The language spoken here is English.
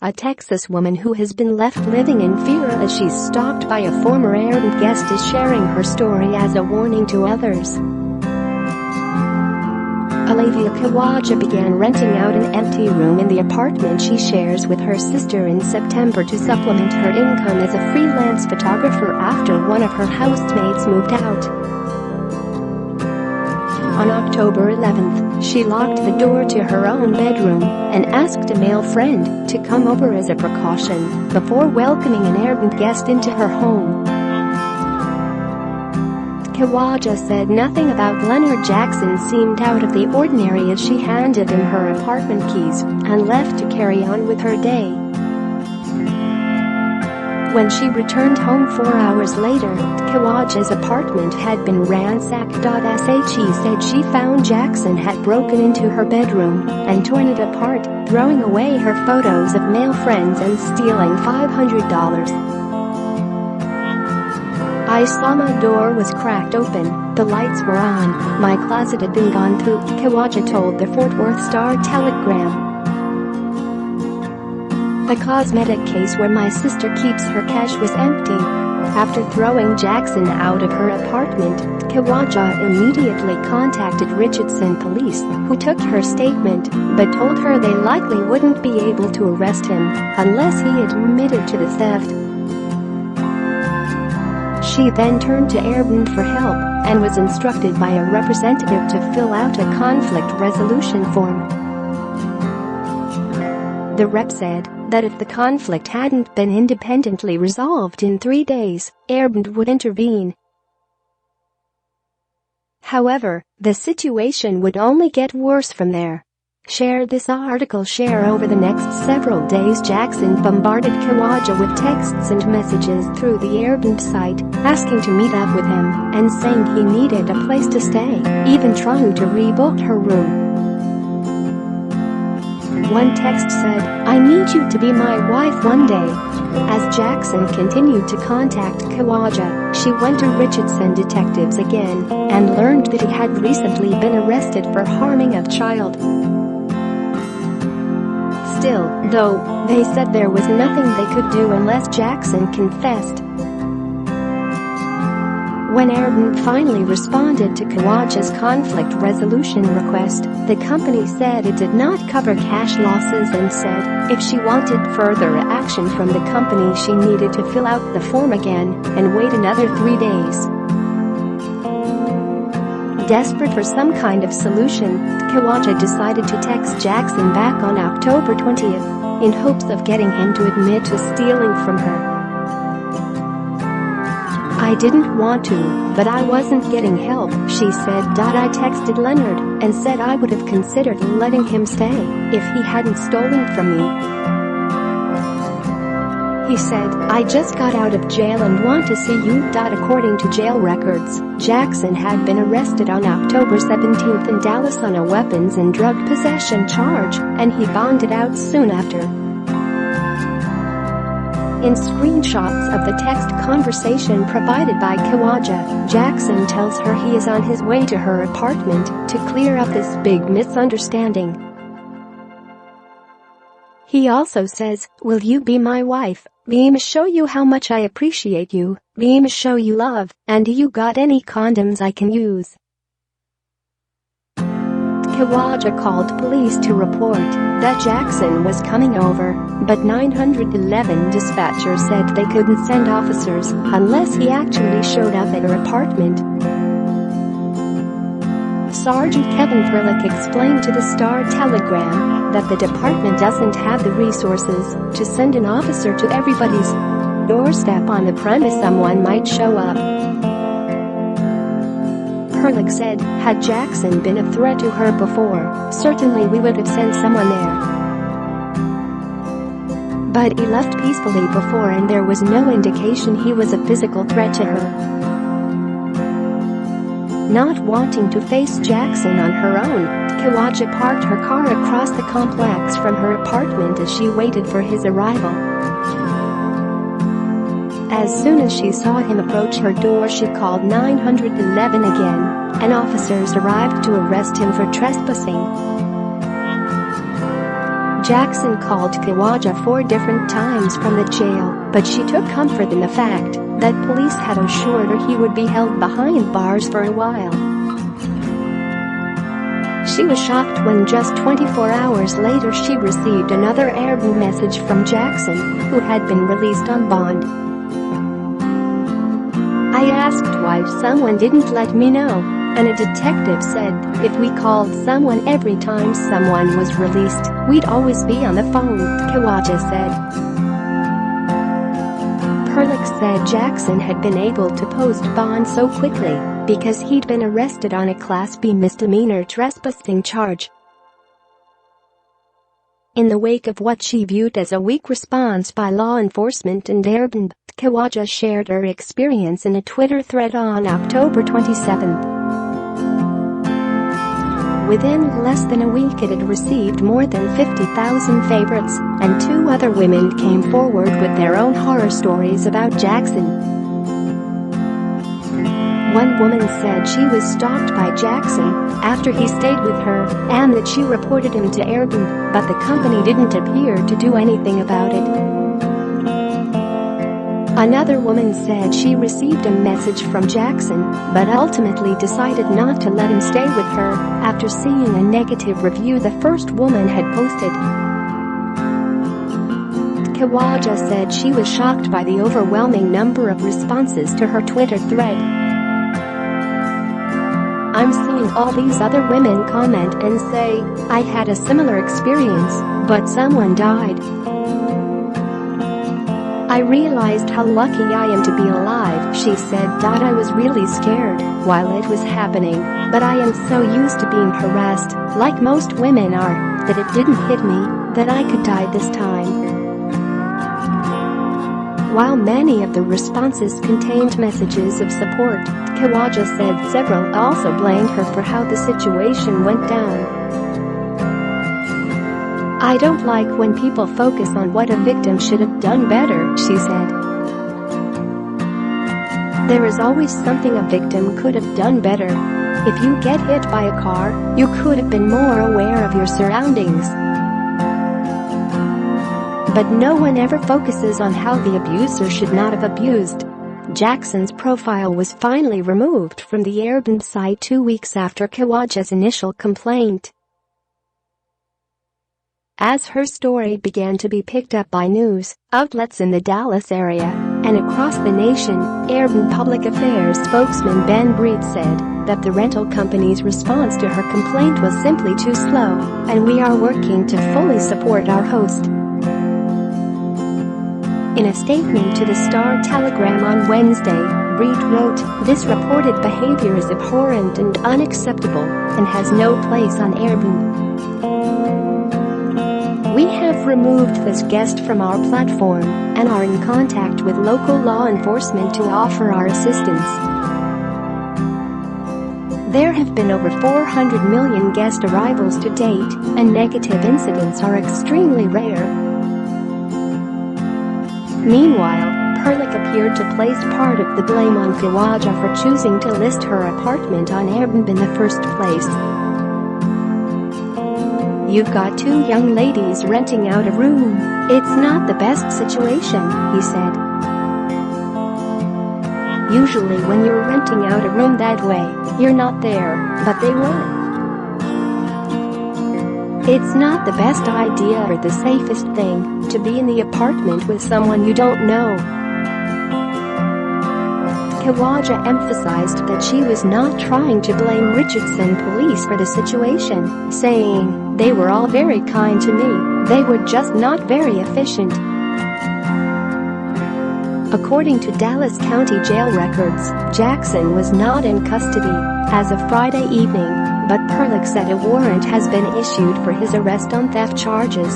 A Texas woman who has been left living in fear as she's stalked by a former Airbnb guest is sharing her story as a warning to others. Olivia Kawaja began renting out an empty room in the apartment she shares with her sister in September to supplement her income as a freelance photographer after one of her housemates moved out. On October 11th, she locked the door to her own bedroom and asked a male friend to come over as a precaution before welcoming an Airbnb guest into her home. Kawaja said nothing about Leonard Jackson seemed out of the ordinary as she handed him her apartment keys and left to carry on with her day. When she returned home 4 hours later, Kawaja's apartment had been ransacked. She said she found Jackson had broken into her bedroom and torn it apart, throwing away her photos of male friends and stealing $500. "I saw my door was cracked open, the lights were on, my closet had been gone through," Kawaja told the Fort Worth Star-Telegram. "The cosmetic case where my sister keeps her cash was empty." After throwing Jackson out of her apartment, Kawaja immediately contacted Richardson police, who took her statement but told her they likely wouldn't be able to arrest him unless he admitted to the theft. She then turned to Airbnb for help and was instructed by a representative to fill out a conflict resolution form. The rep said that if the conflict hadn't been independently resolved in 3 days, Airbnb would intervene. However, the situation would only get worse from there. Share this article. Over the next several days, Jackson bombarded Kawaja with texts and messages through the Airbnb site, asking to meet up with him and saying he needed a place to stay, even trying to rebook her room. One text said, "I need you to be my wife one day." As Jackson continued to contact Kawaja, she went to Richardson detectives again and learned that he had recently been arrested for harming a child. Still, though, they said there was nothing they could do unless Jackson confessed. When Airbnb finally responded to Kawaja's conflict resolution request, the company said it did not cover cash losses and said if she wanted further action from the company she needed to fill out the form again and wait another 3 days. Desperate for some kind of solution, Kawaja decided to text Jackson back on October 20th in hopes of getting him to admit to stealing from her. "I didn't want to, but I wasn't getting help," she said. "I texted Leonard and said I would have considered letting him stay if he hadn't stolen from me. He said, I just got out of jail and want to see you." According to jail records, Jackson had been arrested on October 17th in Dallas on a weapons and drug possession charge, and he bonded out soon after. In screenshots of the text conversation provided by Kawaja, Jackson tells her he is on his way to her apartment to clear up this big misunderstanding. He also says, "Will you be my wife? Beam show you how much I appreciate you. Beam show you love, and do you got any condoms I can use?" Kawaja called police to report that Jackson was coming over, but 911 dispatcher said they couldn't send officers unless he actually showed up at her apartment. Sergeant Kevin Perlick explained to the Star-Telegram that the department doesn't have the resources to send an officer to everybody's doorstep on the premise someone might show up. Perlick said, "Had Jackson been a threat to her before, certainly we would have sent someone there. But he left peacefully before and there was no indication he was a physical threat to her." Not wanting to face Jackson on her own, Kawaja parked her car across the complex from her apartment as she waited for his arrival. As soon as she saw him approach her door, she called 911 again, and officers arrived to arrest him for trespassing. Jackson called Khawaja 4 different times from the jail, but she took comfort in the fact that police had assured her he would be held behind bars for a while. She was shocked when just 24 hours later she received another Airbnb message from Jackson, who had been released on bond. "I asked why someone didn't let me know, and a detective said if we called someone every time someone was released, we'd always be on the phone," Khawaja said. Perlich said Jackson had been able to post bond so quickly because he'd been arrested on a Class B misdemeanor trespassing charge. In the wake of what she viewed as a weak response by law enforcement and Airbnb, Khawaja shared her experience in a Twitter thread on October 27. Within less than a week it had received more than 50,000 favorites, and 2 other women came forward with their own horror stories about Jackson. One woman said she was stalked by Jackson after he stayed with her and that she reported him to Airbnb, but the company didn't appear to do anything about it. Another woman said she received a message from Jackson but ultimately decided not to let him stay with her after seeing a negative review the first woman had posted. Khawaja said she was shocked by the overwhelming number of responses to her Twitter thread. "I'm seeing all these other women comment and say, I had a similar experience, but someone died. I realized how lucky I am to be alive," she said. "I was really scared while it was happening, but I am so used to being harassed, like most women are, that it didn't hit me that I could die this time." While many of the responses contained messages of support, Khawaja said several also blamed her for how the situation went down. "I don't like when people focus on what a victim should have done better," she said. "There is always something a victim could have done better. If you get hit by a car, you could have been more aware of your surroundings. But no one ever focuses on how the abuser should not have abused." Jackson's profile was finally removed from the Airbnb site 2 weeks after Khawaja's initial complaint. As her story began to be picked up by news outlets in the Dallas area and across the nation, Airbnb Public Affairs spokesman Ben Breed said that the rental company's response to her complaint was simply too slow, and we are working to fully support our host. In a statement to the Star-Telegram on Wednesday, Breed wrote, "This reported behavior is abhorrent and unacceptable and has no place on Airbnb. We have removed this guest from our platform and are in contact with local law enforcement to offer our assistance. There have been over 400 million guest arrivals to date, and negative incidents are extremely rare." Meanwhile, Perlich appeared to place part of the blame on Khawaja for choosing to list her apartment on Airbnb in the first place. "You've got 2 young ladies renting out a room. It's not the best situation," he said. "Usually when you're renting out a room that way, you're not there, but they were. It's not the best idea or the safest thing to be in the apartment with someone you don't know." Khawaja emphasized that she was not trying to blame Richardson police for the situation, saying, "They were all very kind to me, they were just not very efficient." According to Dallas County jail records, Jackson was not in custody as of Friday evening, but Perlich said a warrant has been issued for his arrest on theft charges.